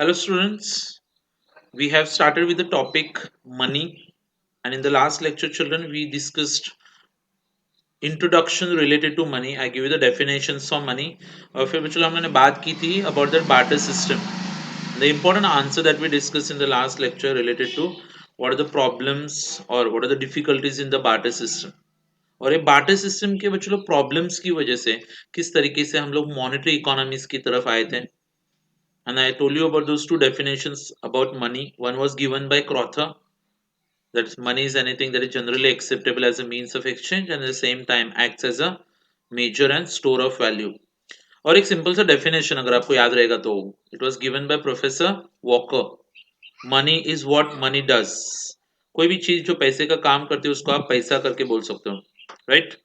Hello, students. We have started with the topic money, and in the last lecture, children, we discussed introduction related to money. I give you the definitions of money. और फिर बच्चों हमने बात की थी about the barter system. The important answer that we discussed in the last lecture related to what are the problems or what are the difficulties in the barter system. और ये barter system के बच्चों लोग problems की वजह से किस तरीके से हम लोग मॉनेटरी इकोनॉमीज की तरफ आए थे. And I told you about those two definitions about money. One was given by Crother, that money is anything that is generally acceptable as a means of exchange and at the same time acts as a major and store of value. और एक simple सा definition अगर आपको याद रहेगा तो it was given by professor walker. Money is what money does. कोई भी चीज जो पैसे का काम करती है उसको आप पैसा करके बोल सकते हो, राइट?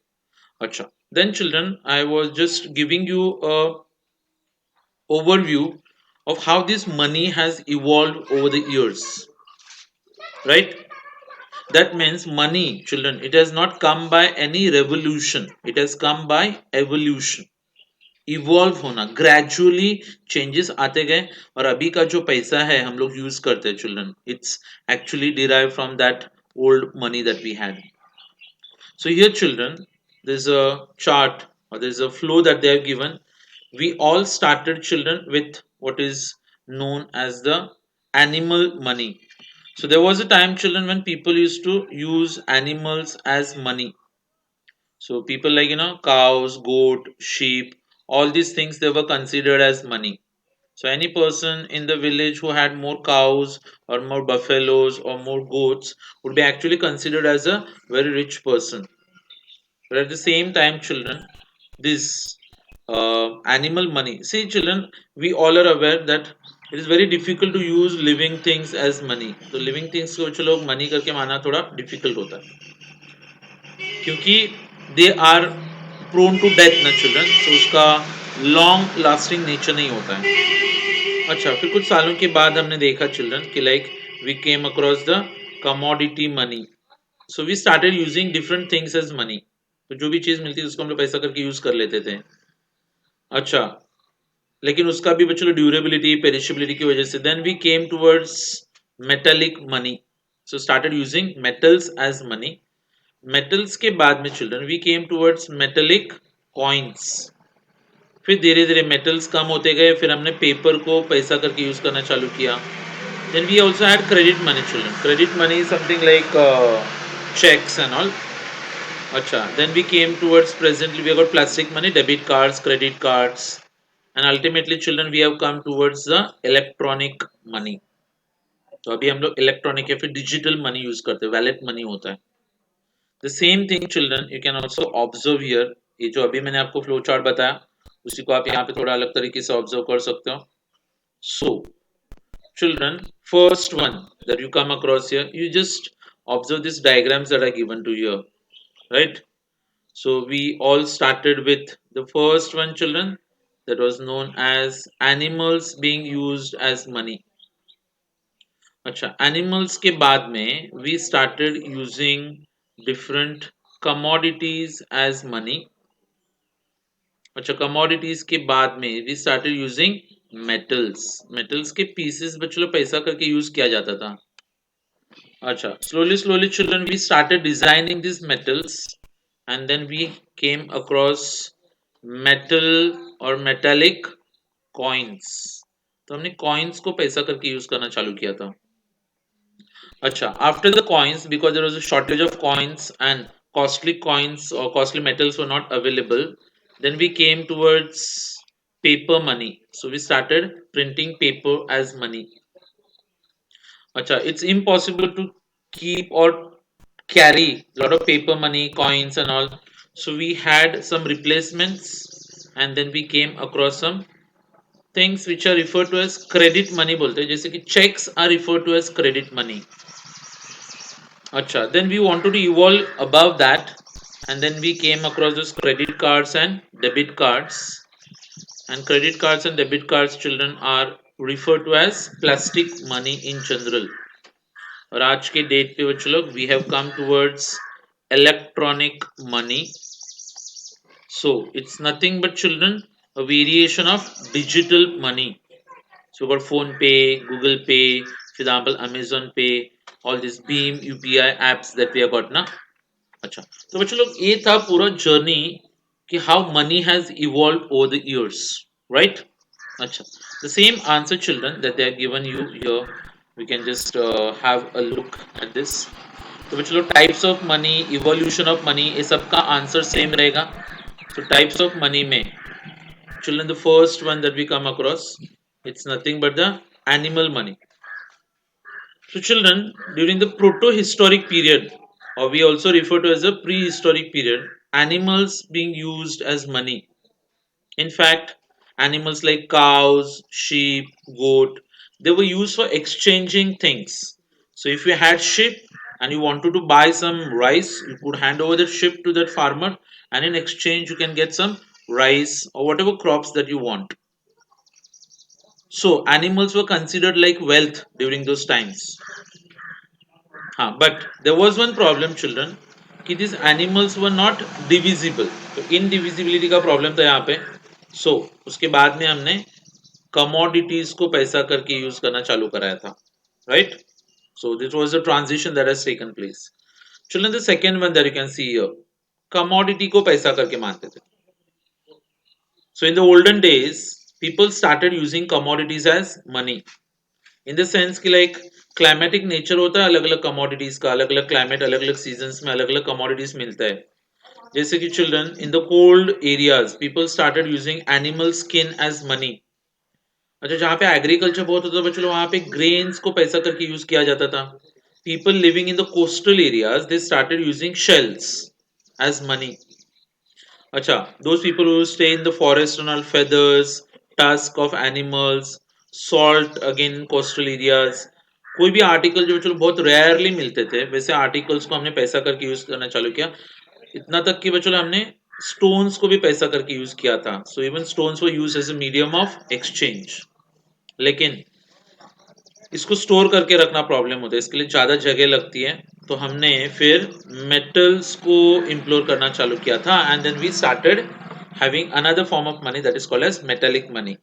अच्छा, then children I was just giving you a overview of how this money has evolved over the years, right? That means money, children, it has not come by any revolution, it has come by evolution. Evolve होना, gradually changes आते गए. और अभी का जो पैसा है हम लोग यूज करते हैं children, it's actually derive from that old money that we had. So here children, there's a chart or there's a flow that they have given. We all started children with what is known as the animal money. So there was a time children when people used to use animals as money. So people like cows, goat, sheep, all these things they were considered as money. So any person in the village who had more cows or more buffaloes or more goats would be actually considered as a very rich person. But at the same time children, this animal money, see children, we all are aware that it is very difficult to use living things as money. तो living things को जो लोग money करके माना थोड़ा difficult होता है क्योंकि they are prone to death ना children, so उसका long lasting nature नहीं होता है. अच्छा, फिर कुछ सालों के बाद हमने देखा चिल्ड्रन कि like we came across the commodity money. So we started using different things as money. तो जो भी चीज मिलती है उसको हम लोग पैसा करके यूज कर लेते थे. अच्छा, लेकिन उसका भी बच्चों ड्यूरेबिलिटी पेरिशेबिलिटी की वजह से then we came towards metallic money. So started using metals as money. Metals के बाद में children we came towards metallic coins. फिर धीरे धीरे मेटल्स कम होते गए, फिर हमने पेपर को पैसा करके यूज करना चालू किया. Then we also had credit money children. Credit money is something like checks and all. Acha. Then we came towards presently we have got plastic money, debit cards, credit cards, and ultimately children we have come towards the electronic money. तो अभी हम लोग electronic या फिर digital money use करते हैं, wallet money होता है. The same thing children you can also observe here. ये जो अभी मैंने आपको फ्लो चार्ट बताया उसी को आप यहाँ पे थोड़ा अलग तरीके से ऑब्जर्व कर सकते हो. सो children, first one that you come across here, you just observe these diagrams that are given to you, right? So we all started with the first one children, that was known as animals being used as money. अच्छा, animals के बाद में we started using different commodities as money. अच्छा, commodities के बाद में we started using metals. metals के pieces बच्चों पैसा करके यूज किया जाता था. Acha. Slowly, slowly, children, we started designing these metals, and then we came across metal or metallic coins. तो हमने coins को पैसा करके यूज करना चालू किया था. अच्छा, after the coins, because there was a shortage of coins and costly coins or costly metals were not available, then we came towards paper money. So we started printing paper as money. Acha, it's impossible to keep or carry a lot of paper money, coins, and all. So we had some replacements, and then we came across some things which are referred to as credit money. बोलते हैं जैसे कि checks are referred to as credit money. अच्छा, then we wanted to evolve above that, and then we came across those credit cards and debit cards. And credit cards and debit cards, children, are referred to as plastic money in general. और आज के date पे बच्चों लोग we have come towards electronic money. So it's nothing but children a variation of digital money. So we got phone pay, Google pay, for example Amazon pay, all these beam UPI apps that we have got ना. अच्छा, तो बच्चों लोग ये था पूरा journey कि how many has evolve over the years, right? अच्छा, the same answer children that they are given you here, we can just have a look at this. तो बच्चों लोग types of money, evolution of money, ये सबका answer same रहेगा. तो types of money में children, the first one that we come across, it's nothing but the animal money. So children, during the proto-historic period, or we also refer to as a prehistoric period, animals being used as money. In fact, animals like cows, sheep, goat, they were used for exchanging things. So if you had sheep and you wanted to buy some rice, you could hand over the sheep to that farmer, and in exchange you can get some rice or whatever crops that you want. So animals were considered like wealth during those times. हाँ, but there was one problem children कि these animals were not divisible. तो indivisibility का problem था यहाँ पे. So उसके बाद में हमने commodities को पैसा करके use करना चालू कराया था, right? So this was the transition that has taken place. Children, the second one that you can see here, commodity को पैसा करके मानते थे. So in the olden days, people started using commodities as money. In the sense कि like climatic nature होता है अलग अलग कमोडिटीज का, अलग अलग क्लाइमेट, अलग अलग सीजन्स में अलग अलग कमोडिटीज मिलता है. जैसे कि children, in the cold areas people started using animal skin as money. अच्छा, जहाँ पे एग्रीकल्चर बहुत होता था बच्चों, वहां पे ग्रेन्स को पैसा करके यूज किया जाता था. People living in the coastal areas they started using shells as money. अच्छा, those people who stay in the forest and all, feathers, tusk of animals, salt again in coastal areas. कोई भी article जो चलो बहुत rarely मिलते थे, वैसे articles को हमने पैसा करके यूज करना चालू किया. इतना तक कि बच्चों हमने स्टोन्स को भी पैसा करके यूज किया था. So even stones were use as a medium of exchange. लेकिन इसको स्टोर करके रखना प्रॉब्लम होता है, इसके लिए ज़्यादा जगह लगती है. तो हमने फिर मेटल्स को इम्प्लोर करना चालू किया था, and then we started having another form of money that is called as metallic money.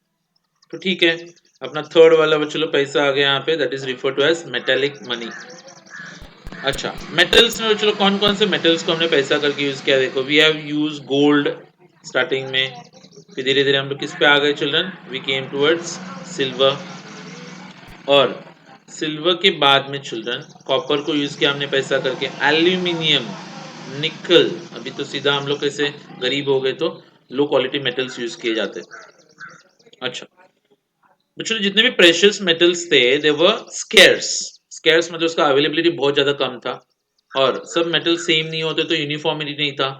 तो ठीक है, अपना थर्ड वाला चलो पैसा आ गया यहाँ पे, that is refer to as metallic money. अच्छा, मेटल्स में चलो कौन कौन से मेटल्स को हमने पैसा करके यूज किया, देखो we have use gold starting में. फिर धीरे धीरे हम लोग किस पे आ गए children, we came towards silver. और सिल्वर के बाद में चिल्ड्रन कॉपर को यूज किया हमने पैसा करके. एल्यूमिनियम, निकल, अभी तो सीधा हम लोग कैसे गरीब हो गए तो लो क्वालिटी मेटल्स यूज किए जाते. अच्छा, बच्चों जितने भी प्रेशियस मेटल्स थे दे वर स्केर्स. स्केर्स मतलब उसका अवेलेबिलिटी बहुत ज्यादा कम था, और सब मेटल सेम नहीं होते तो यूनिफॉर्मिटी नहीं था.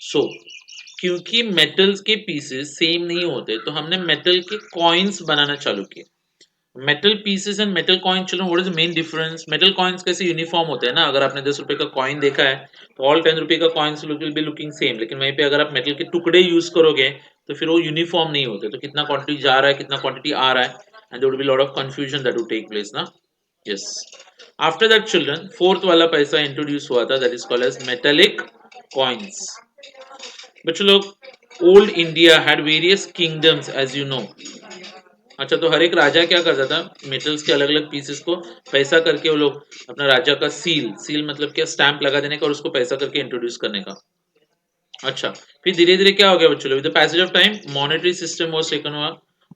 सो क्योंकि मेटल्स के पीसेस सेम नहीं होते तो हमने मेटल के कॉइन्स बनाना चालू किए. Metal pieces and metal coin, चलो what is the main difference. Metal coins कैसे यूनिफॉर्म होते हैं ना, अगर आपने 10 रुपए का कॉइन देखा है तो ऑल 10 रुपए का coins will be looking same. लेकिन वहीं पे अगर आप मेटल के टुकड़े यूज करोगे तो फिर वो यूनिफॉर्म नहीं होते, तो कितना क्वांटिटी जा रहा है कितना क्वांटिटी आ रहा है, and there would be lot of confusion that would take place ना. Yes, after that children fourth वाला पैसा इंट्रोड्यूस हुआ था, that is called as metallic coins. बच्चों लोग, old India had various kingdoms as you know. अच्छा, तो हर एक राजा क्या करता था, मेटल्स के अलग अलग पीसेस को पैसा करके वो लोग अपना राजा का सील, सील मतलब क्या, स्टैंप लगा देने का और उसको पैसा करके इंट्रोड्यूस करने का. अच्छा, फिर धीरे धीरे क्या हो गया बच्चों, with the passage of time monetary system was taken हुआ,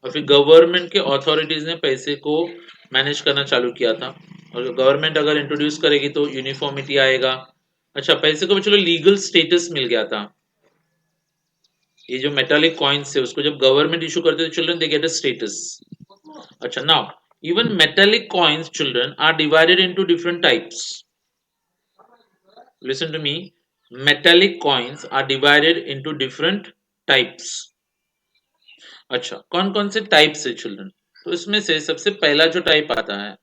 और फिर गवर्नमेंट के अथॉरिटीज ने पैसे को मैनेज करना चालू किया था. और गवर्नमेंट अगर इंट्रोड्यूस करेगी तो यूनिफॉर्मिटी आएगा. अच्छा, पैसे को बच्चों लीगल स्टेटस मिल गया था. ये जो मेटालिक कॉइन्स थे उसको जब गवर्नमेंट इशू करते थे children, they get a status. Acha, now even metallic coins children are divided into different types. Listen to me. Metallic coins are divided into different types. अच्छा, कौन कौन से टाइप्स है चिल्ड्रन, तो इसमें से सबसे पहला जो टाइप आता है,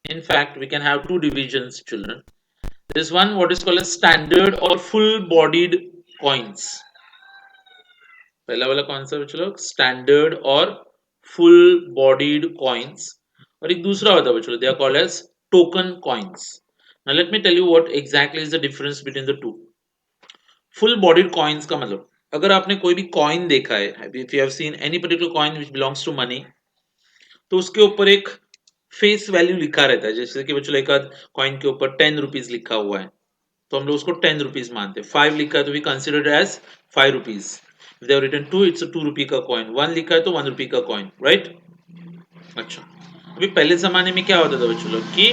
in fact we can have two divisions children. There is one what is called as standard or full bodied coins. पहला वाला कौन सा बच्चों लोग, स्टैंडर्ड और फुल बॉडीड कॉइन्स. और एक दूसरा होता है बच्चों, they are called as token coins. Now let me tell you what exactly is the difference between the two. Full bodied coins का मतलब, अगर आपने कोई भी कॉइन देखा है, if you have seen any particular coin which belongs to money, तो उसके ऊपर एक फेस वैल्यू लिखा रहता है, जैसे कि बच्चों एक आध कॉइन के ऊपर 10 रुपीज लिखा हुआ है तो हम लोग उसको 10 रुपीज मानते हैं। 5 लिखा है तो we consider as 5 rupees. If they have written 2 it's a 2 rupee का कॉइन। 1 लिखा है तो 1 रुपी का कॉइन, राइट। अच्छा, अभी पहले जमाने में क्या होता था बच्चों लोग कि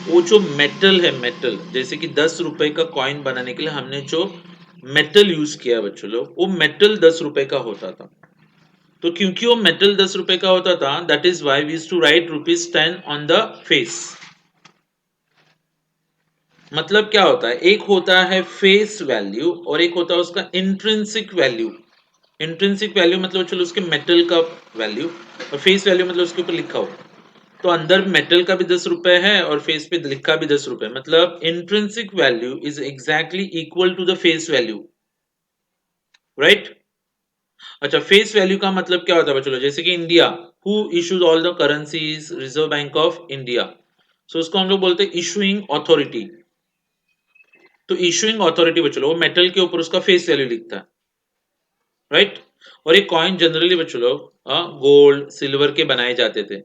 वो जो मेटल है, मेटल जैसे कि 10 रुपए का कॉइन बनाने के लिए हमने जो मेटल यूज किया बच्चों लोग, वो मेटल 10 रुपए का होता था। तो क्योंकि वो मेटल 10 रुपए का होता था, that is why we used to write ₹10 on the face. मतलब क्या होता है, एक होता है फेस वैल्यू और एक होता है उसका इंट्रिंसिक वैल्यू। इंट्रिंसिक वैल्यू मतलब चलो उसके मेटल का वैल्यू, और फेस वैल्यू मतलब उसके ऊपर लिखा हो। तो अंदर मेटल का भी 10 रुपए है और फेस पे लिखा भी 10 रुपए, मतलब intrinsic value is exactly equal to the face value, right. अच्छा, फेस वैल्यू का मतलब क्या होता है चलो, जैसे कि India who issues all the currencies, Reserve Bank of India. So उसको हम लोग बोलते हैं इशूइंग अथॉरिटी। तो इशूइंग अथॉरिटी बच्चों लोग वो मेटल के ऊपर उसका फेस वैल्यू लिखता है, राइट। और ये कॉइन जनरली बच्चों लोग गोल्ड सिल्वर के बनाए जाते थे,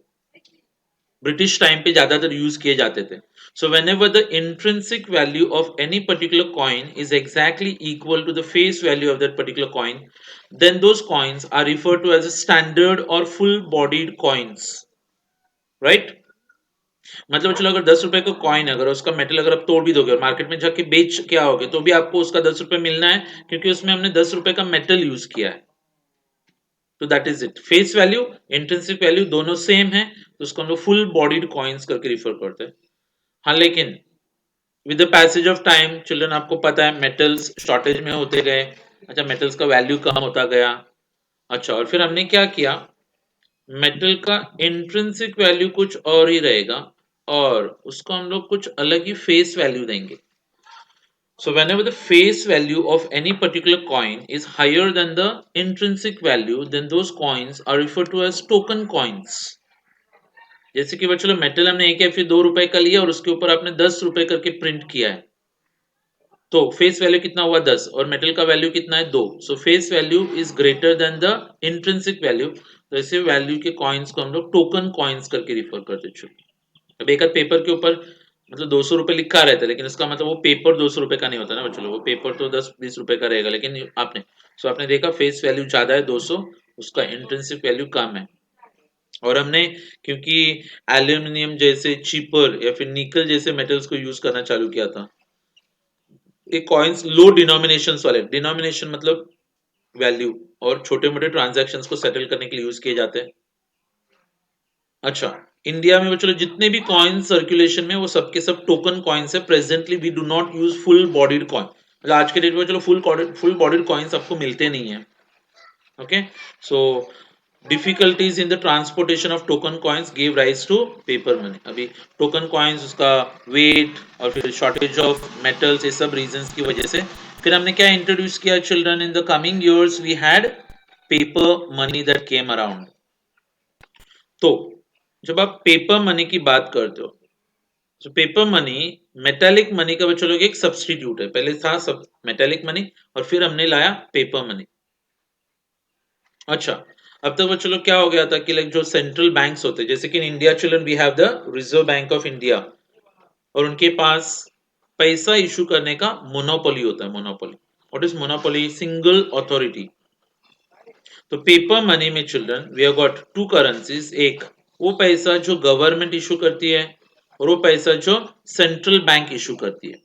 ब्रिटिश टाइम पे ज्यादातर यूज किए जाते थे। So whenever the intrinsic value of any particular coin is exactly equal to the face value of that particular coin, then those coins are referred to as a standard or full bodied coins, right। मतलब चलो अगर 10 रुपए का coin है, अगर उसका metal अगर आप तोड़ भी दोगे और मार्केट में जाके बेच के आओगे तो भी आपको उसका 10 रुपए मिलना है, क्योंकि उसमें हमने 10 रुपए का मेटल यूज किया है। तो that is it, face value intrinsic value दोनों सेम है, तो उसको हम लोग फुल बॉडीड कॉइन्स करके रिफर करते हैं। हाँ, लेकिन with the passage of time children आपको पता है मेटल्स शॉर्टेज में होते गए। अच्छा, मेटल्स का वैल्यू कम होता गया। अच्छा, और फिर हमने क्या किया, मेटल का इंट्रिंसिक वैल्यू कुछ और ही रहेगा और उसको हम लोग कुछ अलग ही फेस वैल्यू देंगे। So whenever the face value of any particular coin is higher than the intrinsic value, then those coins are referred to as token coins. जैसे कि चलो मेटल हमने एक या फिर 2 रुपए का लिया और उसके ऊपर आपने 10 रुपए करके प्रिंट किया है, तो फेस वैल्यू कितना हुआ 10 और मेटल का वैल्यू कितना है 2। सो face value is greater than the intrinsic value, तो ऐसे वैल्यू के कॉइन्स को हम लोग टोकन कॉइन्स करके रिफर करते हैं। अब एक आध पेपर के ऊपर मतलब 200 रुपए लिखा रहता है, लेकिन उसका मतलब वो पेपर 200 रुपए का नहीं होता ना बच्चों, वो पेपर तो 10-20 रुपए का रहेगा, लेकिन आपने देखा फेस वैल्यू ज्यादा है 200, उसका इंट्रिंसिक वैल्यू कम है। और हमने क्योंकि एल्यूमिनियम जैसे चीपर या फिर निकल जैसे मेटल्स को यूज करना चालू किया था, ये कॉइन्स लो डिनोमिनेशन वाले, डिनोमिनेशन मतलब वैल्यू, और छोटे मोटे ट्रांजैक्शंस को सेटल करने के लिए यूज किए जाते हैं। अच्छा, इंडिया में चलो जितने भी कॉइन सर्कुलेशन में वो सबके सब टोकन कॉइन्स है। Presently we do not use full bodied coin, मतलब आज के डेट में चलो फुल बॉडीड कॉइन्स आपको मिलते नहीं है। Okay, so difficulties in the transportation of token coins give rise to paper money. अभी टोकन कॉइन्स उसका वेट और फिर शॉर्टेज ऑफ मेटल्स, ये सब रीजंस की वजह से फिर हमने क्या इंट्रोड्यूस किया children, in the coming years we had paper money that came around. तो जब आप पेपर मनी की बात करते हो, तो पेपर मनी मेटेलिक मनी का बच्चों लोग एक सब्स्टिट्यूट है। पहले था सब मेटेलिक मनी और फिर हमने लाया पेपर मनी। अच्छा, अब तक बच्चों लोग क्या हो गया था कि लाइक जो सेंट्रल बैंक्स होते हैं, जैसे कि in India children we have the Reserve Bank of India, और उनके पास पैसा इशू करने का मोनोपोली होता है। Monopoly, what is monopoly? Single authority. तो पेपर मनी में children we have got two currencies, एक वो पैसा जो गवर्नमेंट इशू करती है और वो पैसा जो सेंट्रल बैंक इशू करती है।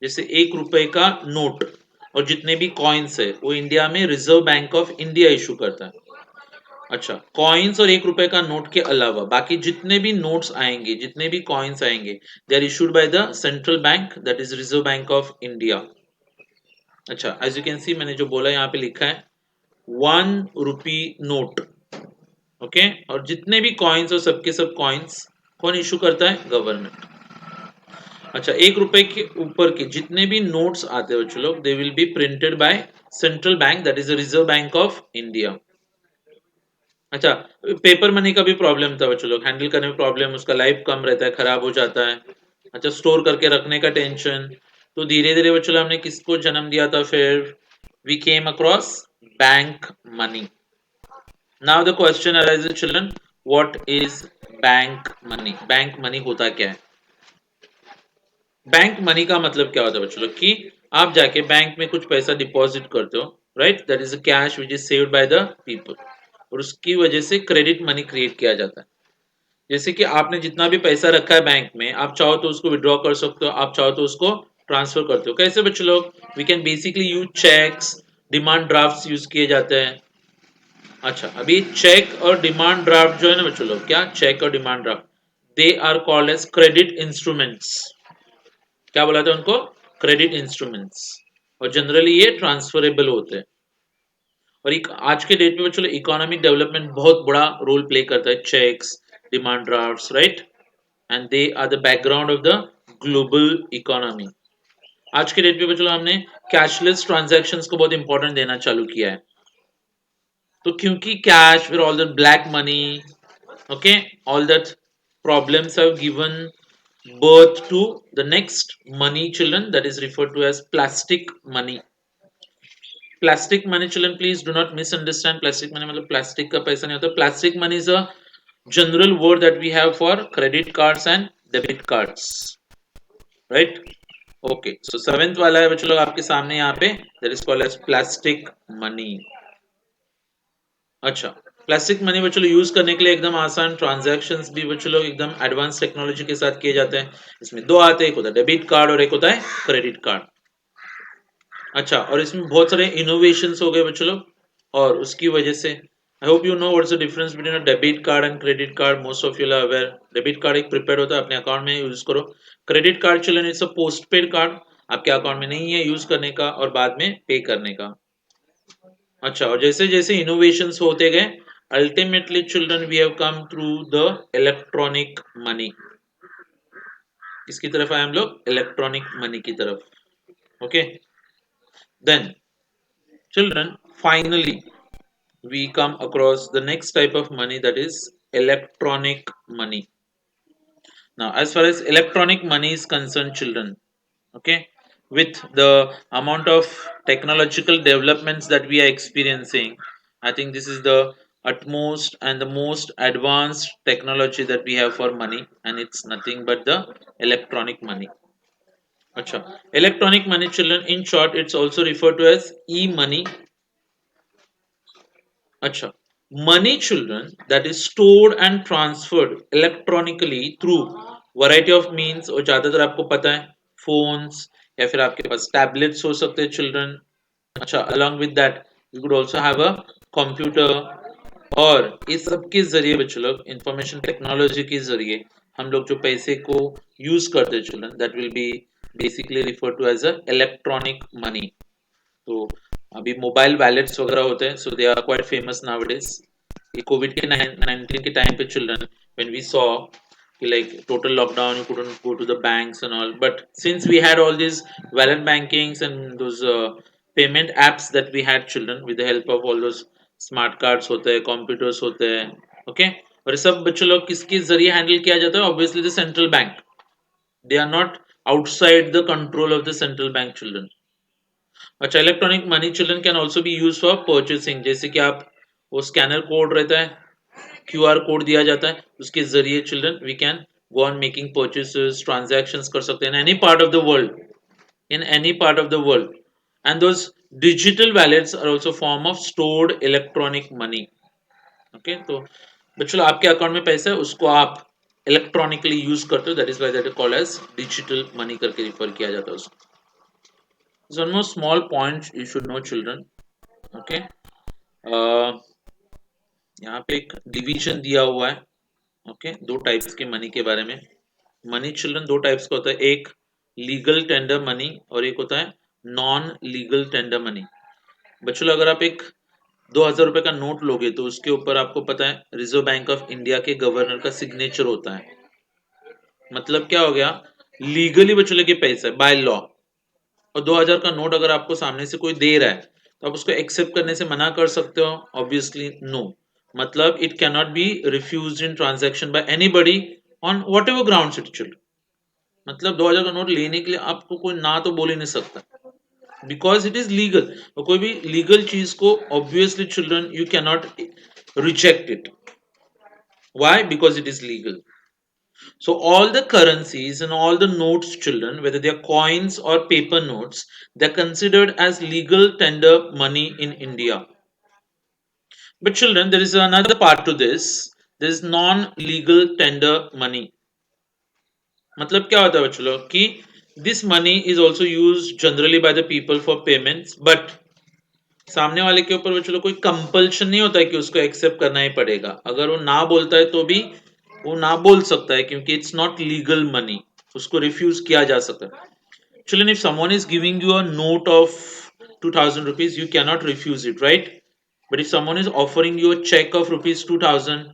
जैसे 1 रुपए का नोट और जितने भी कॉइन्स है वो इंडिया में reserve Bank of India issue करता है। अच्छा, कॉइन्स और 1 रुपए का नोट के अलावा बाकी जितने भी नोट्स आएंगे, जितने भी कॉइन्स आएंगे, they are issued by the central bank, that is Reserve Bank of India. अच्छा, एज यू कैन सी मैंने जो बोला यहाँ पे लिखा है 1 रुपी नोट। ओके, और जितने भी कॉइन्स और सबके सब कॉइन्स कौन इशू करता है? गवर्नमेंट। अच्छा, 1 रुपए के ऊपर के जितने भी नोट्स आते हैं बच्चों लोग, they will be printed by central bank, that is the Reserve Bank of India. अच्छा, पेपर मनी का भी प्रॉब्लम था बच्चों लोग, हैंडल करने में प्रॉब्लम, उसका लाइफ कम रहता है, खराब हो जाता है। अच्छा, स्टोर करके रखने का टेंशन। तो धीरे धीरे बच्चों लोग हमने किसको जन्म दिया था? फिर we came across bank money. Now the question arises, children, what is bank money? Bank money होता क्या है? बैंक मनी का मतलब क्या होता है बच्चों लोग कि आप जाके बैंक में कुछ पैसा डिपॉजिट करते हो, right? That is a cash which is saved by the people, और उसकी वजह से क्रेडिट मनी क्रिएट किया जाता है। जैसे कि आपने जितना भी पैसा रखा है बैंक में, आप चाहो तो उसको विड्रॉ कर सकते हो, आप चाहो तो उसको ट्रांसफर करते हो। कैसे बच्चों लोग? We can basically use cheques, demand drafts use किए जाते हैं। अच्छा, अभी चेक और डिमांड ड्राफ्ट जो है ना बच्चों लोग, क्या चेक और demand draft, they are called as credit instruments. क्या बोला था उनको? Credit instruments. और जनरली ये ट्रांसफरेबल होते हैं। और आज के डेट में बच्चों इकोनॉमिक डेवलपमेंट बहुत बड़ा रोल प्ले करता है cheques, demand drafts, right? And they are the background of the global economy. आज के डेट पे बच्चों हमने कैशलेस ट्रांजैक्शंस को बहुत इंपॉर्टेंट देना चालू किया है। तो क्योंकि कैश फिर all the black money, okay, all that problems have given birth to the next money, children, that is referred to as plastic money. Plastic money, children, please do not misunderstand. Plastic money मतलब plastic का पैसा नहीं होता. Plastic money is a general word that we have for credit cards and debit cards, right? Okay, so seventh वाला है बच्चों लोग आपके सामने यहाँ पे, that is called as plastic money. अच्छा, प्लास्टिक मनी बच्चों लोग यूज करने के लिए एकदम आसान, ट्रांजैक्शंस भी बच्चों लोग एकदम एडवांस टेक्नोलॉजी के साथ किए जाते हैं। इसमें दो आते हैं, एक होता है डेबिट कार्ड और एक होता है क्रेडिट कार्ड। अच्छा, और इसमें बहुत सारे इनोवेशंस हो गए बच्चों लोग, और उसकी वजह से I hope you know what's the difference between a debit card and credit card. Most of you are aware, debit card एक प्रीपेड होता है, अपने अकाउंट में यूज करो। Credit card children it's a postpaid card, आपके account में नहीं है यूज करने का और बाद में पे करने का। अच्छा, और जैसे जैसे इनोवेशंस होते गए, ultimately children we have come through the electronic money. इसकी तरफ आए हम लोग, इलेक्ट्रॉनिक मनी की तरफ। Okay, then children finally we come across the next type of money, that is electronic money. Now as far as electronic money is concerned, children, okay, with the amount of technological developments that we are experiencing, I think this is the utmost and the most advanced technology that we have for money, and it's nothing but the electronic money. Acha, electronic money, children, in short it's also referred to as e money. Acha, money, children, that is stored and transferred electronically through variety of means, और ज्यादातर आपको पता है phones, या फिर आपके पास tablets हो सकते हैं चिल्ड्रन। अच्छा, along with that you could also have a computer, और इस सब के जरिए बच्चों लोग इंफॉर्मेशन टेक्नोलॉजी के जरिए हम लोग जो पैसे को यूज करते हैं children, that will be basically refer to as a electronic money. तो अभी मोबाइल वैलेट्स वगैरह होते हैं, so they are quite famous nowadays. ये कोविड के 19 के टाइम पे चिल्ड्रन, व्हेन वी सॉ कि like total lockdown, you couldn't go to the banks and all, but since we had all these wallet bankings and those payment apps that we had, children, with the help of all those smart cards होते हैं, computers होते हैं, okay, और ये सब बच्चों लोग किसके जरिए हैंडल किया जाता है? Obviously the central bank. They are not outside the control of the central bank, children. अच्छा, electronic money children can also be use for purchasing. जैसे कि आप, वो स्कैनर कोड रहता है, क्यूआर कोड दिया जाता है, उसके जरिए children we can go on making purchases, transactions कर सकते हैं in any part of the world, in any part of the world. And those digital wallets are also form of stored electronic money. Okay, तो बच्चों आपके account में पैसा है, उसको आप इलेक्ट्रॉनिकली यूज करते हो, that is why that is called as digital money करके रिफर किया जाता है उसको। one more small point you should know, children, okay, यहाँ पे एक डिवीजन दिया हुआ है, ओके, दो टाइप्स के मनी के बारे में। मनी चिल्ड्रन दो टाइप्स का होता है, एक लीगल टेंडर मनी और एक होता है नॉन लीगल टेंडर मनी। बच्चों अगर आप एक 2000 रुपए का नोट लोगे तो उसके ऊपर आपको पता है रिजर्व बैंक ऑफ इंडिया के गवर्नर का सिग्नेचर होता है। मतलब क्या हो गया? लीगली बच्चों के पैसा है बाय लॉ। और 2000 का नोट अगर आपको सामने से कोई दे रहा है तो आप उसको एक्सेप्ट करने से मना कर सकते हो? Obviously no. मतलब it can not be refused in transaction by anybody on whatever grounds it should. मतलब 2000 का नोट लेने के लिए आपको कोई ना तो बोल ही नहीं सकता, बिकॉज इट इज लीगल। और कोई भी लीगल चीज को obviously children you can not reject it. Why? Because it is legal. So all the currencies and all the notes, children, whether they are coins or paper notes, they're considered as legal tender money in India. But children, there is another part to this. There is non-legal tender money. मतलब क्या होता है बच्चों लोग कि this money is also used generally by the people for payments, but सामने वाले के ऊपर बच्चों लोग कोई कंपल्शन नहीं होता है कि उसको एक्सेप्ट करना ही पड़ेगा। अगर वो ना बोलता है तो भी वो ना बोल सकता है क्योंकि इट्स नॉट लीगल मनी, उसको रिफ्यूज किया जा सकता है। Children, if someone is giving you a note of 2000 rupees, you cannot refuse it, right? But if someone is offering you a check of rupees 2000,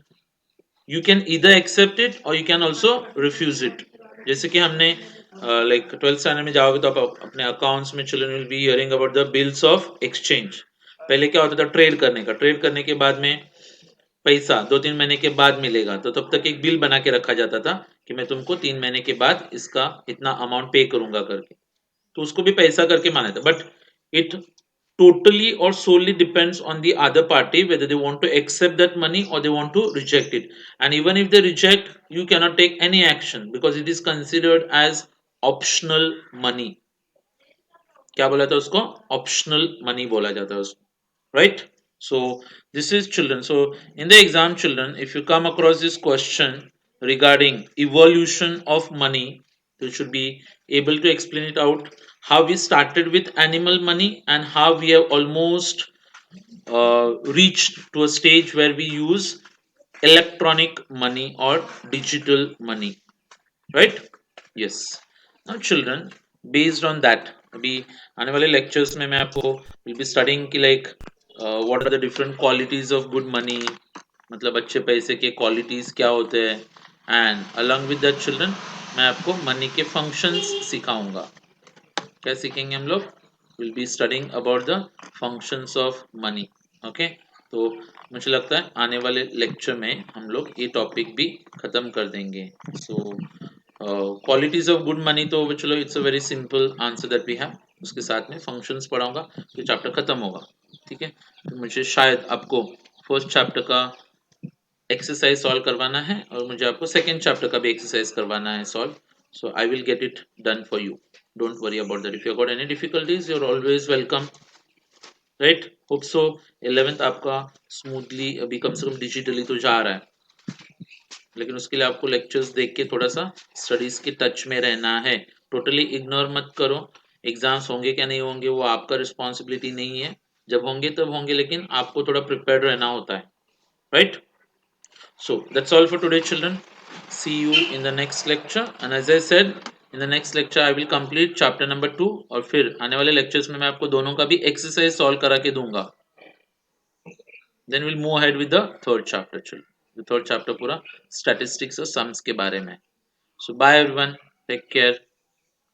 you can either accept it or you can also refuse it. जैसे कि हमने like twelfth standard में जाओगे तो आप अपने accounts में children will be hearing about the bills of exchange. पहले क्या होता था ट्रेड करने के बाद में पैसा 2-3 महीने के बाद मिलेगा, तो तब तक एक बिल बना के रखा जाता था कि मैं तुमको 3 महीने के बाद इसका इतना अमाउंट पे करूंगा करके, तो उसको भी पैसा करके माना था। But it totally or solely depends on the other party whether they want to accept that money or they want to reject it. And even if they reject, you cannot take any action because it is considered as optional money. क्या बोला था उसको? Optional money बोला जाता है उसको, right? So this is children. So in the exam, children, if you come across this question regarding evolution of money, you should be able to explain it out, how we started with animal money and how we have almost reached to a stage where we use electronic money or digital money, right? Yes. Now children, based on that, अभी आने वाले lectures में मैं आपको will be studying कि like what are the different qualities of good money, मतलब अच्छे पैसे के qualities क्या होते हैं, and along with that children मैं आपको money के functions सिखाऊंगा। क्या सीखेंगे हम लोग? Will be studying about the functions of money. Okay, तो मुझे लगता है आने वाले लेक्चर में हम लोग ये टॉपिक भी खत्म कर देंगे। So qualities of good money तो चलो it's a very simple answer that we have, उसके साथ में फंक्शंस पढ़ाऊंगा तो चैप्टर खत्म होगा। ठीक है, तो मुझे शायद आपको फर्स्ट चैप्टर का एक्सरसाइज सॉल्व करवाना है और मुझे आपको सेकेंड चैप्टर का भी एक्सरसाइज करवाना है solve. So I will get it done for you, don't worry about that. If you got any difficulties, you're always welcome, right? Hope so 11th आपका स्मूथली अभी कम से कम डिजिटली तो जा रहा है, लेकिन उसके लिए आपको लेक्चर्स देख के थोड़ा सा स्टडीज के टच में रहना है। टोटली इग्नोर मत करो, एग्जाम्स होंगे क्या नहीं होंगे वो आपका रिस्पॉन्सिबिलिटी नहीं है, जब होंगे तब होंगे, लेकिन आपको थोड़ा प्रिपेयर्ड रहना होता है, right? So that's all for today, children. See you in the next lecture. And as I said, in the next lecture I will complete chapter number 2 और फिर आने वाले lectures में मैं आपको दोनों का भी exercise solve करा के दूंगा। Then we'll move ahead with the third chapter, children. The third chapter पूरा statistics और sums के बारे में। So bye everyone. Take care.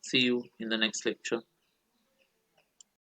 See you in the next lecture.